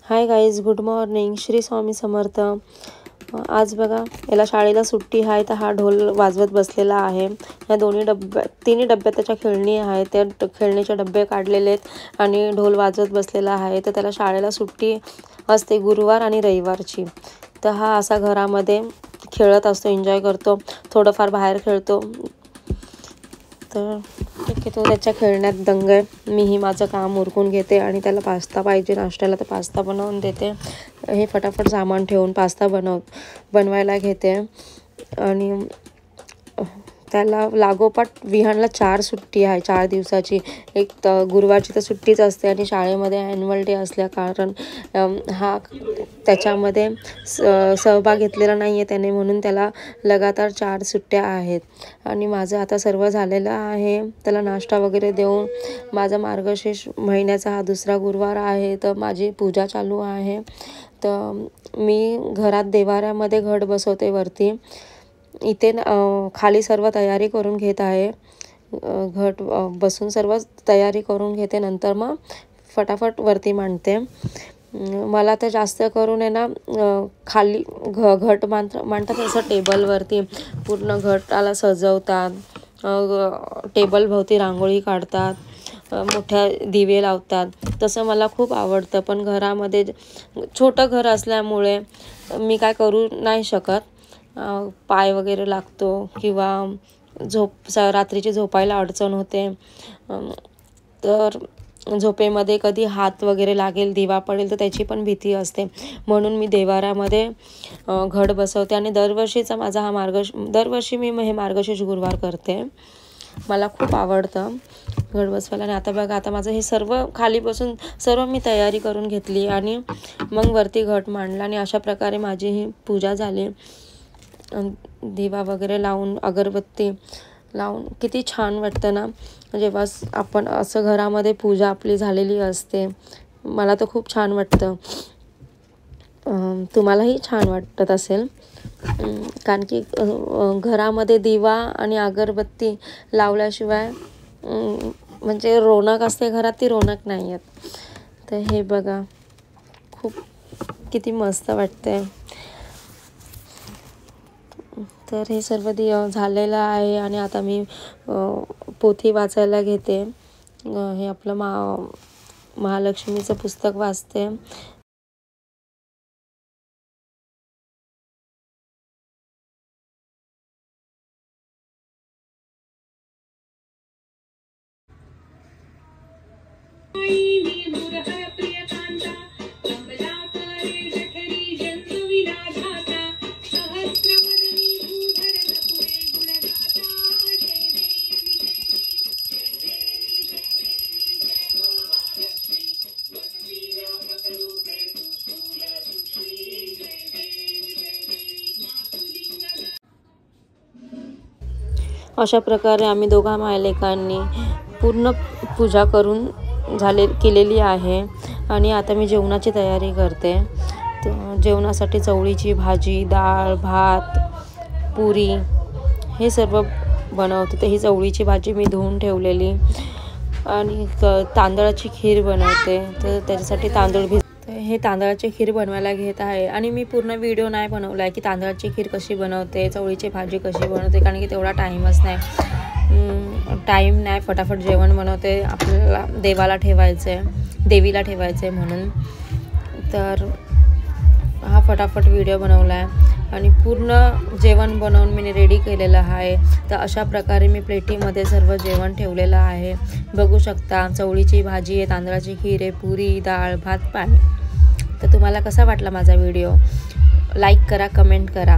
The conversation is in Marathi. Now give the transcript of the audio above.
हाय guys, good morning. Shri Swami Samarth. आज बघा, याला शाळेला सुट्टी आहे तर हा ढोल वाजवत बसलेला आहे. या तिन्ही डब्यात त्याच्या खेळणी आहे. त्या खेळणीचे डब्बे काढलेले आहेत आणि ढोल वाजवत बसलेला आहे. तर त्याला शाळेला सुट्टी असते गुरुवार आणि रविवारची. तर हा असा घरामध्ये खेळत असतो, एन्जॉय करतो, थोडंफार बाहेर खेळतो. तर ठीक आहे, तो त्याच्या खेळण्यात दंग आहे. मीही माझं काम उरकून घेते आणि त्याला पास्ता पाहिजे नाश्त्याला, तर पास्ता बनवून देते. हे फटाफट सामान ठेवून पास्ता बनवायला घेते. आणि त्याला लागोपाठ विहानला 4 सुट्टी आहे, 4 दिवसाची. एक गुरुवारची तर सुट्टीच असते आणि शाळेमध्ये ॲन्युअल डे असल्या कारण हा त्याच्यामध्ये सहभाग घेतलेला नाही आहे त्याने, म्हणून त्याला लगातार 4 सुट्ट्या आहेत. आणि माझं आता सर्व झालेलं आहे. त्याला नाश्ता वगैरे देऊन माझा मार्गशीर्ष महिन्याचा हा 2रा गुरुवार आहे, तर माझी पूजा चालू आहे. तर मी घरात देवाऱ्यामध्ये घट बसवते वरती. इथे खाली सर्व तयारी करून घेत आहे. घट बसून सर्व तयारी करून घेते, नंतर मग फटाफट वरती मांडते. मला तर जास्त करून आहे ना, खाली घट मांडतात असं टेबलवरती. पूर्ण घटाला सजवतात, टेबल भोवती रांगोळी काढतात, मोठ्या दिवे लावतात. तसं मला खूप आवडतं, पण घरामध्ये छोटं घर असल्यामुळे मी काय करू नाही शकत. पाय वगैरे लागतो किंवा रात्रीची झोपायला अडचण होते. तर झोपेमध्ये कधी हात वगैरे लागेल, दिवा पडेल, तर त्याची पण भीती असते. म्हणून मी देवाऱ्यामध्ये घट बसवते. आणि दरवर्षीचा माझा हा दरवर्षी मी हे मार्गशीर्ष गुरुवार करते. मला खूप आवडतं घट बसवायला. आणि आता बघा, आता माझं हे सर्व खाली बसून सर्व मी तयारी करून घेतली आणि मग वरती घट मांडला. आणि अशा प्रकारे माझी ही पूजा झाली. दिवा वगैरे लावून, अगरबत्ती लावून किती छान वाटतं ना जेव्हा आपण असं घरामध्ये पूजा आपली झालेली असते. मला तर खूप छान वाटतं. तुम्हालाही छान वाटत असेल, कारण की घरामध्ये दिवा आणि अगरबत्ती लावल्याशिवाय म्हणजे रोनक असते घरात, ती रोनक नाही येत. तर हे बघा, खूप किती मस्त वाटतंय. तर हे सर्व झालेलं आहे. आणि आता मी पोथी वाचायला घेते. हे आपलं महालक्ष्मीचं पुस्तक वाचते. अशा प्रकारे आम्ही दोघा मायलेकांनी पूर्ण पूजा करून केलेली आहे. आणि आता मी जेवणाची तयारी करते. तर जेवणासाठी चवळीची भाजी, डाळ, भात, पुरी हे सर्व बनवते. तर ही चवळीची भाजी मी धुवून ठेवलेली. आणि तांदळाची खीर बनवते, तर त्याच्यासाठी तांदूळ हे तांदळाची खीर बनवायला घेत आहे. आणि मी पूर्ण व्हिडिओ नाही बनवला आहे की तांदळाची खीर कशी बनवते, चवळीची भाजी कशी बनवते, कारण की तेवढा टाईमच नाही. फटाफट जेवण बनवते, आपल्याला देवीला ठेवायचं आहे म्हणून. तर हा फटाफट व्हिडिओ बनवला आहे. आणि पूर्ण जेवण बनवून मी रेडी केलेलं आहे. तर अशा प्रकारे मी प्लेटीमध्ये सर्व जेवण ठेवलेलं आहे. बघू शकता, चवळीची भाजी आहे, तांदळाची खीर आहे, पुरी, डाळ, भात, पाणी. तर तुम्हाला कसा वाटला माझा व्हिडिओ? लाईक करा, कमेंट करा.